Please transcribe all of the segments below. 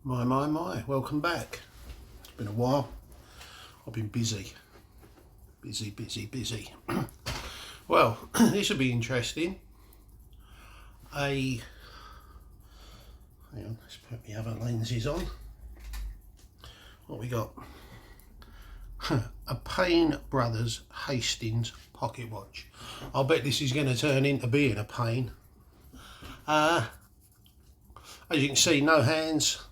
My, welcome back. It's been a while. I've been busy. Well, this will be interesting. Hang on, let's put the other lenses on. What we got? A Payne Brothers Hastings pocket watch. I'll bet this is going to turn into being a Payne. As you can see, no hands.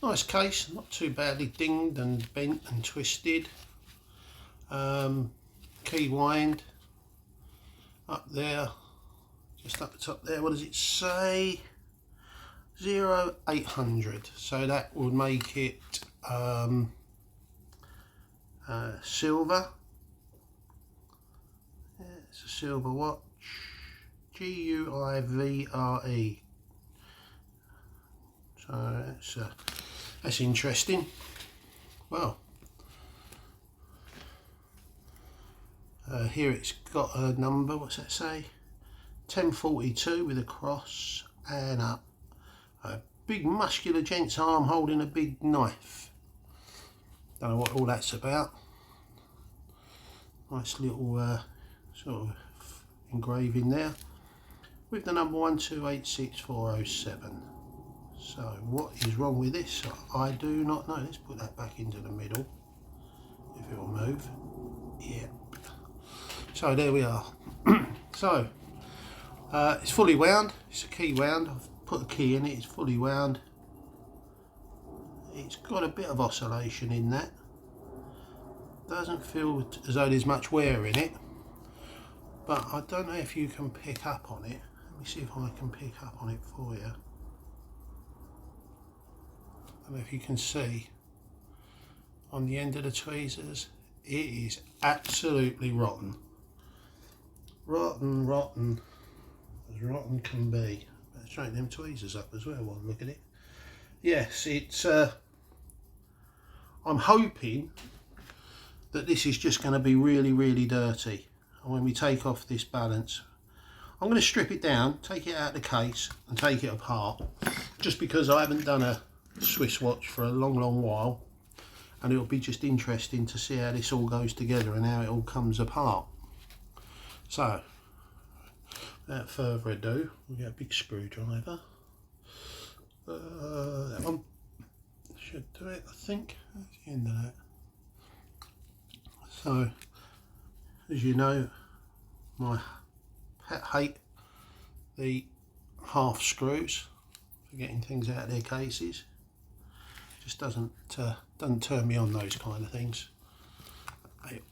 Nice case, not too badly dinged and bent and twisted. Key wind up there, just up the top there. What does it say? 0800. So that would make it silver. Yeah, it's a silver watch. GUIVRE. So that's interesting. Well, here it's got a number. What's that say? 1042 with a cross and a big muscular gent's arm holding a big knife. Don't know what all that's about. Nice little sort of engraving there with the number 1286407. So what is wrong with this? I do not know. Let's put that back into the middle, if it will move. Yeah. So there we are. So it's fully wound. It's a key wound. I've put a key in it. It's fully wound. It's got a bit of oscillation in that. Doesn't feel as though there's much wear in it, but I don't know if you can pick up on it. Let me see if I can pick up on it for you. I don't know if you can see on the end of the tweezers, it is absolutely rotten. Rotten as rotten can be. Better straighten them tweezers up as well while I look at it. Yes, it's I'm hoping that this is just going to be really dirty, and when we take off this balance, I'm going to strip it down, take it out of the case and take it apart, just because I haven't done a Swiss watch for a long while, and it'll be just interesting to see how this all goes together and how it all comes apart. So without further ado, we'll get a big screwdriver. That one should do it, I think. That's the end of that. So, as you know, my pet hate the half screws for getting things out of their cases. Just doesn't turn me on, those kind of things. It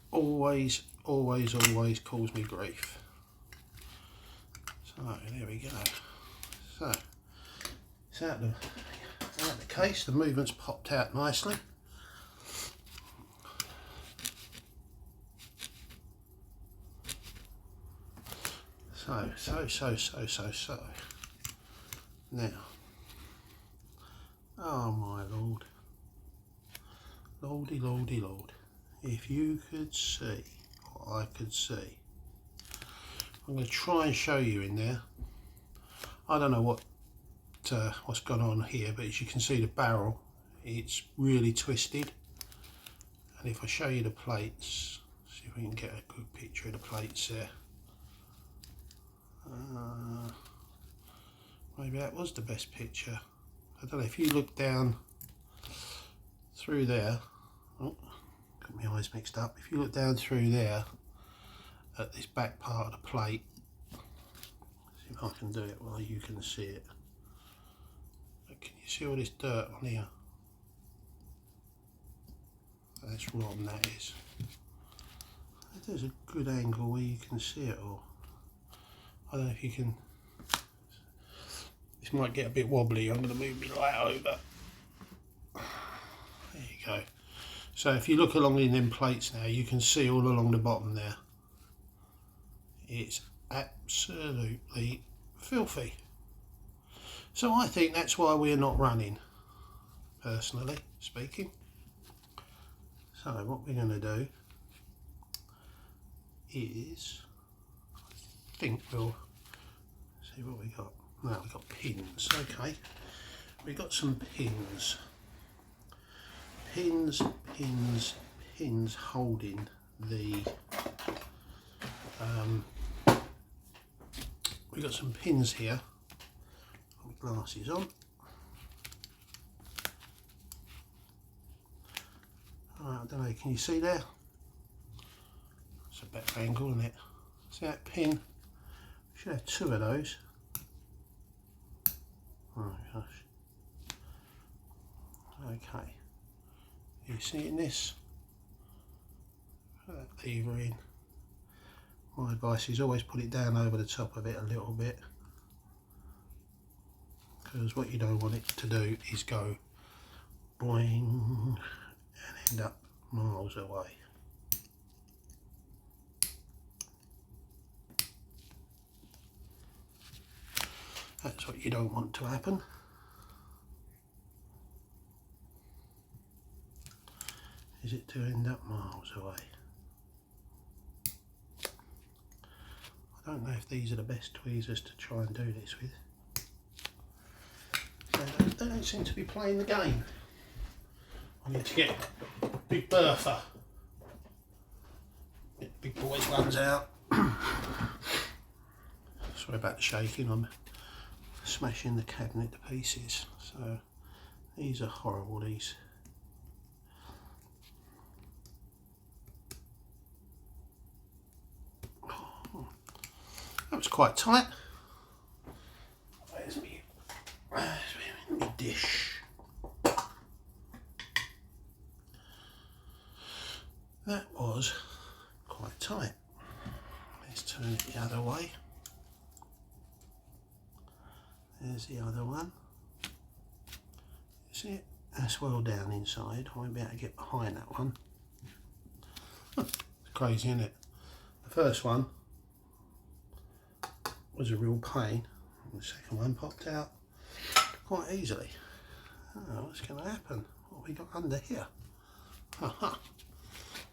always cause me grief. So there we go. So it's out the case. The movement's popped out nicely. So. Now, oh my lord, lord, if you could see what I could see. I'm going to try and show you in there. I don't know what's gone on here, but as you can see, the barrel, it's really twisted. And if I show you the plates, see if we can get a good picture of the plates there. Maybe that was the best picture. I don't know, if you look down through there, oh, got my eyes mixed up. If you look down through there at this back part of the plate, see if I can do it while you can see it. Can you see all this dirt on here? That's rotten, that is. There's a good angle where you can see it all. I don't know if you can. This might get a bit wobbly. I'm going to move my light over. There you go. So if you look along in them plates now, you can see all along the bottom there. It's absolutely filthy. So I think that's why we're not running, personally speaking. So what we're going to do is, I think we'll see what we got. Now we've got pins. Okay, we've got some pins. Pins holding the we've got some pins here. Put my glasses on. I don't know, can you see there? It's a better angle, isn't it? See that pin? Should have two of those. Oh gosh. Okay. You see in this? Put that lever in. My advice is always put it down over the top of it a little bit, because what you don't want it to do is go boing and end up miles away. That's what you don't want to happen. Is it to end up miles away? I don't know if these are the best tweezers to try and do this with. They don't seem to be playing the game. I need to get Big Bertha. Get Big Boy's ones out. Sorry about the shaking, I'm smashing the cabinet to pieces. So these are horrible, these. That was quite tight. Where's my dish? That was quite tight. Let's turn it the other way. There's the other one. See it? That's well down inside. I won't be able to get behind that one. It's crazy, isn't it? The first one was a real pain, and the second one popped out quite easily. Oh, what's going to happen? What have we got under here?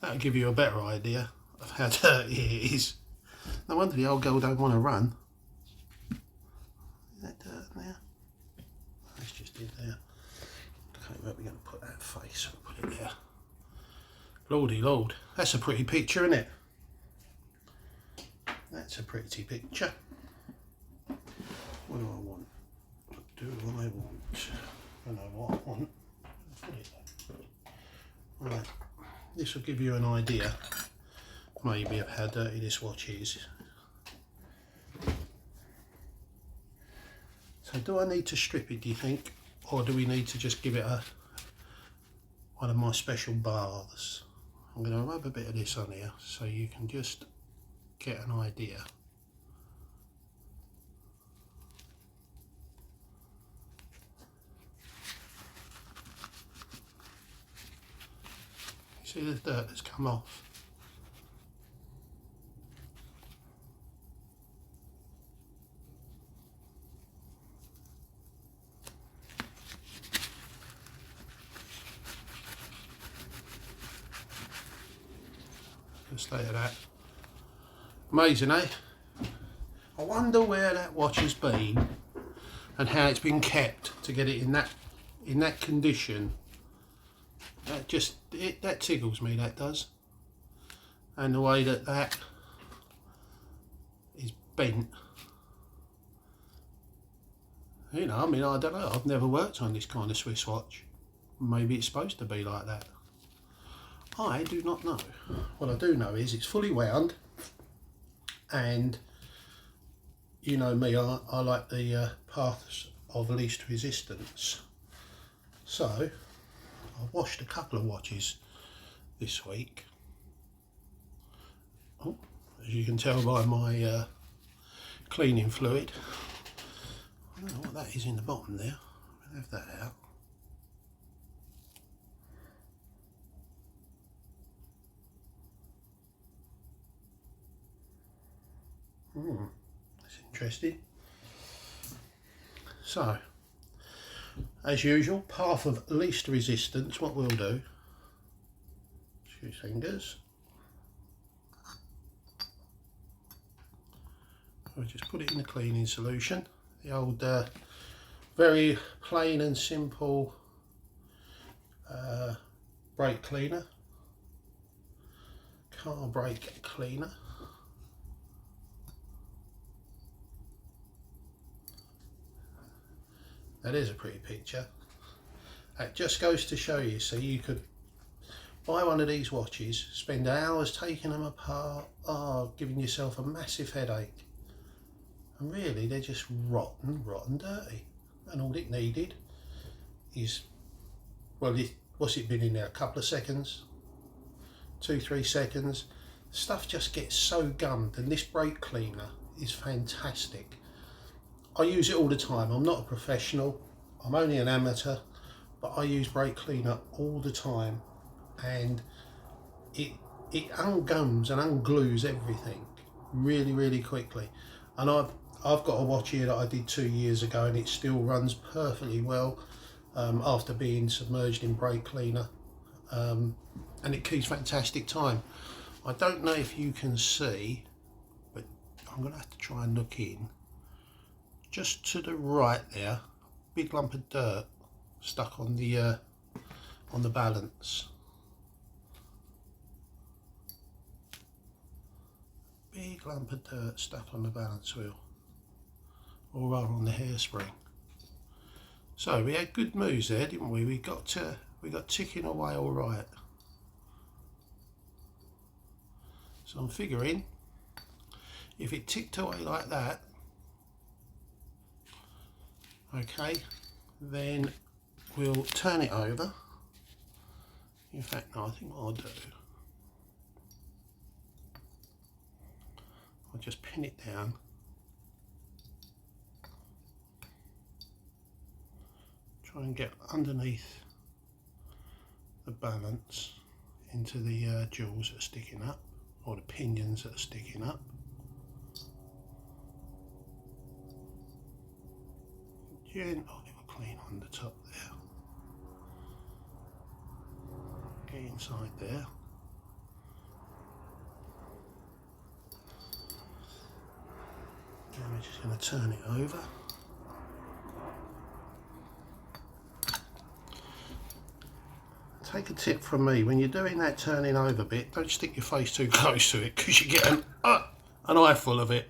That'll give you a better idea of how dirty it is. No wonder the old girl don't want to run. Is that dirt there? That's just in there. Okay, where are we going to put that face? We'll put it there. Lordy Lord, that's a pretty picture, isn't it? That's a pretty picture. What do I want? What do I want? I know what I want. Put it there. Right, this will give you an idea, maybe, of how dirty this watch is. So do I need to strip it, do you think? Or do we need to just give it one of my special baths? I'm going to rub a bit of this on here so you can just get an idea. See the dirt that's come off? Just stay at that. Amazing, eh? I wonder where that watch has been and how it's been kept to get it in that condition. That tickles me, that does. And the way that is bent. You know, I mean, I don't know, I've never worked on this kind of Swiss watch. Maybe it's supposed to be like that. I do not know. What I do know is it's fully wound, and you know me, I like the paths of least resistance. So I've washed a couple of watches this week. Oh, as you can tell by my cleaning fluid. I don't know what that is in the bottom there. I'll have that out. That's interesting. So, as usual, path of least resistance. What we'll do, 2 fingers. We'll just put it in the cleaning solution. the old very plain and simple brake cleaner, car brake cleaner. That is a pretty picture. That just goes to show you, so you could buy one of these watches, spend hours taking them apart, giving yourself a massive headache. And really, they're just rotten dirty. And all it needed is, well, what's it been in there? A couple of seconds, 2-3 seconds. Stuff just gets so gummed, and this brake cleaner is fantastic. I use it all the time. I'm not a professional, I'm only an amateur, but I use brake cleaner all the time, and it ungums and unglues everything really quickly. And I've got a watch here that I did 2 years ago, and it still runs perfectly well after being submerged in brake cleaner, and it keeps fantastic time. I don't know if you can see, but I'm gonna have to try and look in. Just to the right there, big lump of dirt stuck on the balance. Big lump of dirt stuck on the balance wheel, or rather on the hairspring. So we had good moves there, didn't we? We got ticking away all right. So I'm figuring if it ticked away like that, okay, then we'll turn it over. In fact, no, I think what I'll do, I'll just pin it down, try and get underneath the balance into the jewels that are sticking up, or the pinions that are sticking up. Gentle little clean on the top there. Get inside there. And we're just going to turn it over. Take a tip from me, when you're doing that turning over bit, don't stick your face too close to it, because you get an eyeful of it.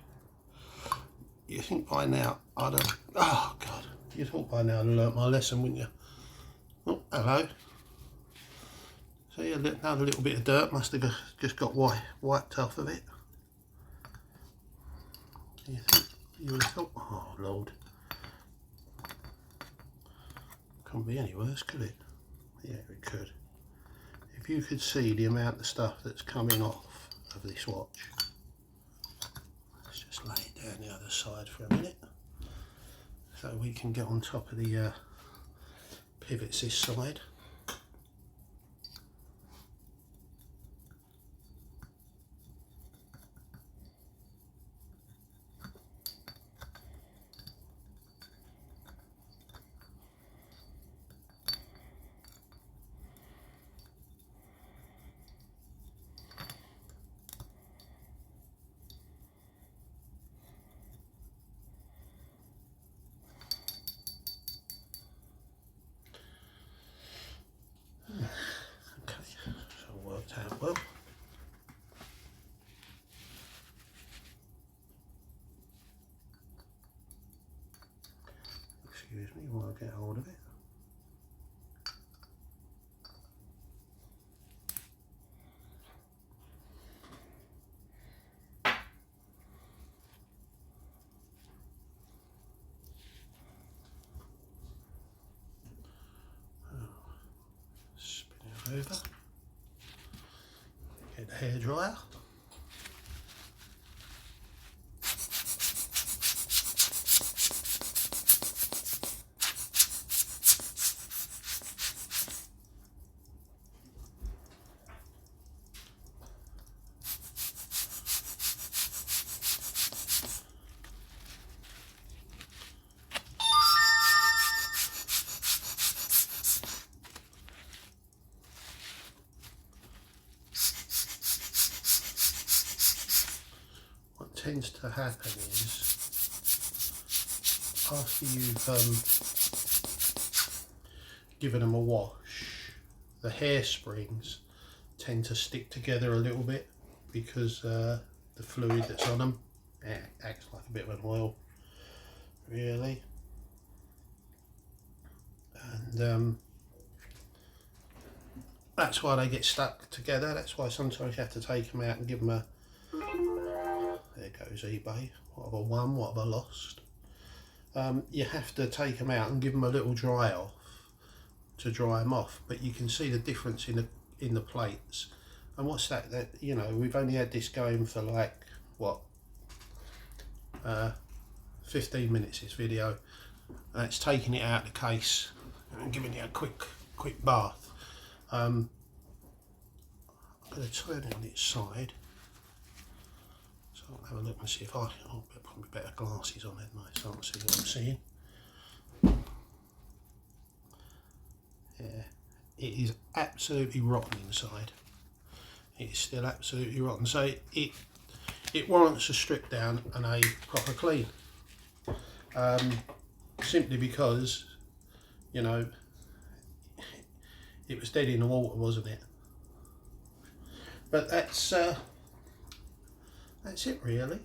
You think by now I'd have, oh God, you thought by now I'd have learnt my lesson, wouldn't you? Oh, hello. See, another little bit of dirt must have just got wiped off of it. You think you would have thought, oh Lord, couldn't be any worse, could it? Yeah, it could. If you could see the amount of stuff that's coming off of this watch. Let's just lay it down the other side for a minute, so we can get on top of the pivots this side. Well, excuse me while I get hold of it. Spin it over. Get the hairdryer. Tends to happen is after you've given them a wash, the hairsprings tend to stick together a little bit because the fluid that's on them acts like a bit of an oil, really. And that's why they get stuck together. That's why sometimes you have to take them out and give them a, there goes eBay, what have I won, what have I lost? You have to take them out and give them a little dry off to dry them off, but you can see the difference in the plates. And what's that, you know, we've only had this going for like what, 15 minutes, this video, and it's taking it out of the case and giving it a quick bath. I'm going to turn it on its side so I'll have a look and see if I can, probably better glasses on it, nice, so I can see what I'm seeing. Yeah, it is absolutely rotten inside. It's still absolutely rotten, so it warrants a strip down and a proper clean. Simply because, you know, it was dead in the water, wasn't it? But that's it really.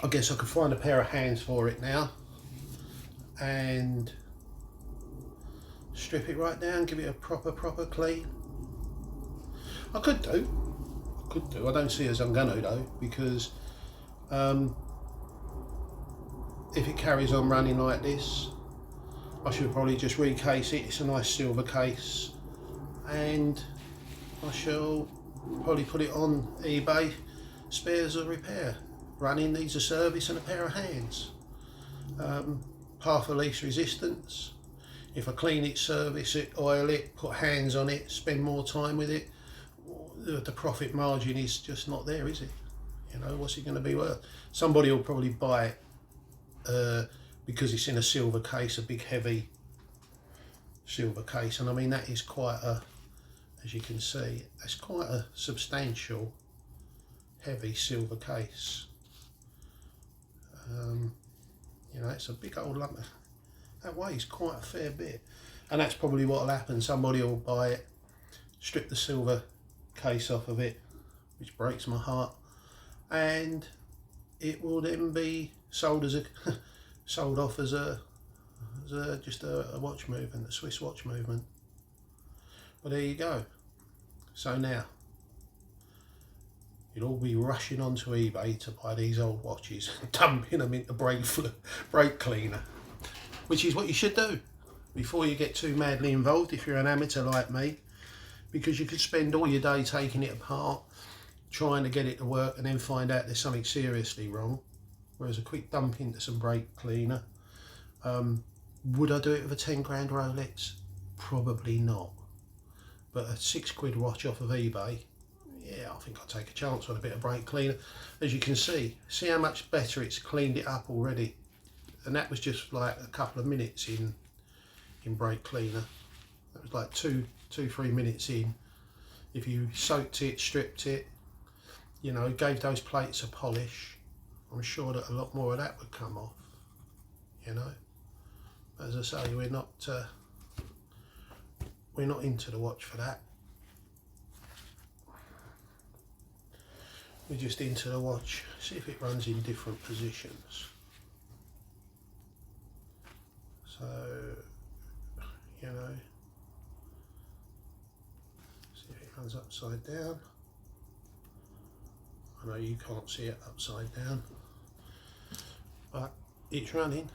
I guess I could find a pair of hands for it now and strip it right down, give it a proper clean. I could do. I don't see as I'm gonna though, because if it carries on running like this, I should probably just recase it. It's a nice silver case, and I shall probably put it on eBay, spares or repair. Running needs a service and a pair of hands. Half a least resistance. If I clean it, service it, oil it, put hands on it, spend more time with it, the profit margin is just not there, is it? You know, what's it going to be worth? Somebody will probably buy it because it's in a silver case, a big heavy silver case, and I mean that is quite a, as you can see, that's quite a substantial heavy silver case. You know, it's a big old lump. That weighs quite a fair bit, and that's probably what will happen. Somebody will buy it, strip the silver case off of it, which breaks my heart, and it will then be sold as a sold off as just a watch movement, a Swiss watch movement. But there you go. So now you'll all be rushing onto eBay to buy these old watches and dumping them into brake cleaner, which is what you should do before you get too madly involved if you're an amateur like me, because you could spend all your day taking it apart, trying to get it to work, and then find out there's something seriously wrong. Whereas a quick dump into some brake cleaner. Would I do it with a 10 grand Rolex? Probably not. But a £6 watch off of eBay, yeah, I think I'll take a chance on a bit of brake cleaner. As you can see how much better it's cleaned it up already. And that was just like a couple of minutes in brake cleaner. That was like 2-3 minutes in. If you soaked it, stripped it, you know, gave those plates a polish, I'm sure that a lot more of that would come off, you know. As I say, we're not into the watch for that. We're just into the watch, see if it runs in different positions. So, you know, see if it runs upside down. I know you can't see it upside down, but it's running.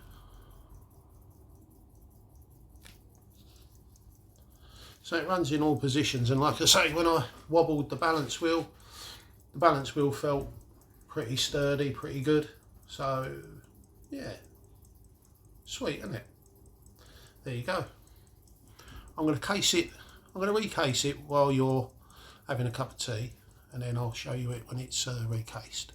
So it runs in all positions, and like I say, when I wobbled the balance wheel felt pretty sturdy, pretty good. So yeah, sweet, isn't it? There you go. I'm going to case it, I'm going to recase it while you're having a cup of tea, and then I'll show you it when it's recased.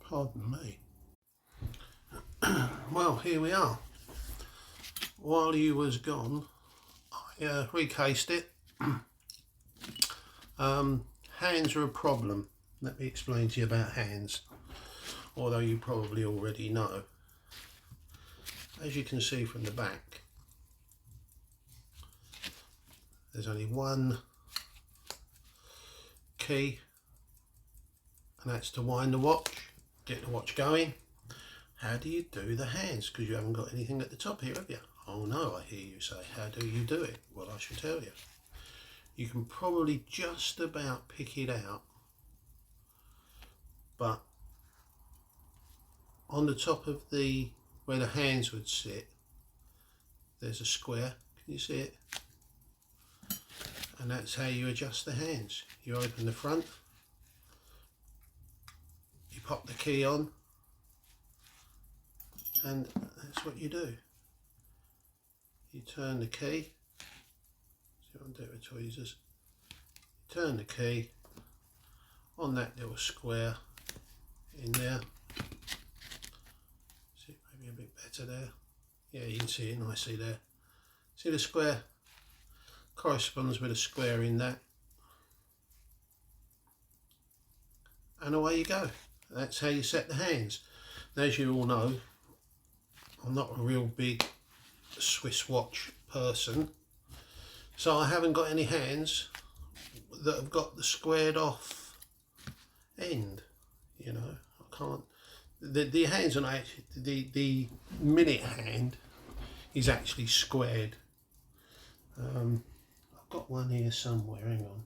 Pardon me. Well, here we are. While you was gone, I recased it. Hands are a problem. Let me explain to you about hands, although you probably already know. As you can see from the back, there's only one key, and that's to wind the watch, get the watch going. How do you do the hands? Because you haven't got anything at the top here, have you? Oh no, I hear you say. How do you do it? Well, I shall tell you. You can probably just about pick it out, but on the top of the where the hands would sit, there's a square. Can you see it? And that's how you adjust the hands. You open the front, you pop the key on, and that's what you do. You turn the key. See what I'm doing with tweezers. You turn the key on that little square in there. See, maybe a bit better there. Yeah, you can see it nicely there. See the square corresponds with a square in that. And away you go. That's how you set the hands. And as you all know, I'm not a real big Swiss watch person, so I haven't got any hands that have got the squared off end. You know, I can't. The hands on the minute hand is actually squared. I've got one here somewhere. Hang on.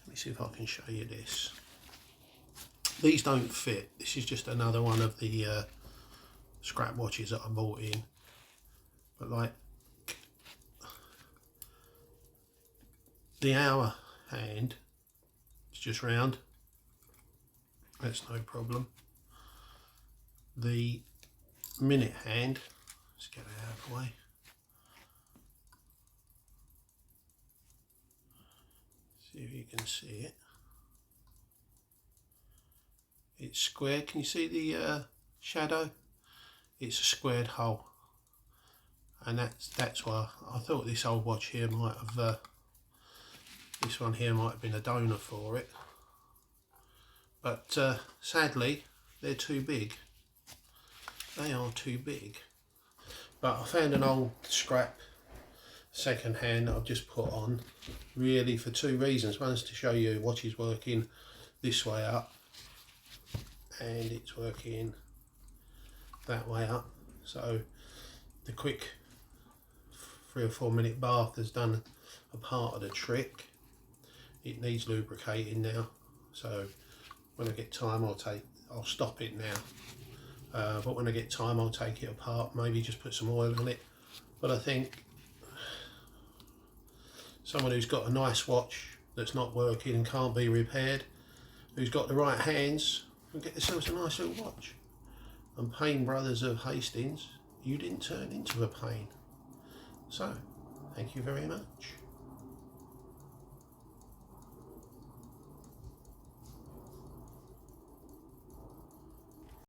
Let me see if I can show you this. These don't fit. This is just another one of the scrap watches that I bought in. But like the hour hand, it's just round. That's no problem. The minute hand, let's get it out of the way. See if you can see it. It's square. Can you see the shadow? It's a squared hole, and that's why I thought this old watch here might have this one here might have been a donor for it, but sadly they're too big. They are too big. But I found an old scrap second hand that I've just put on, really for two reasons. One's to show you watch is working this way up, and it's working that way up. So the quick 3 or 4 minute bath has done a part of the trick. It needs lubricating now, so when I get time I'll stop it now, but when I get time I'll take it apart, maybe just put some oil on it. But I think someone who's got a nice watch that's not working and can't be repaired, who's got the right hands, will get themselves a nice little watch. And Payne Brothers of Hastings, you didn't turn into a pain. So, thank you very much.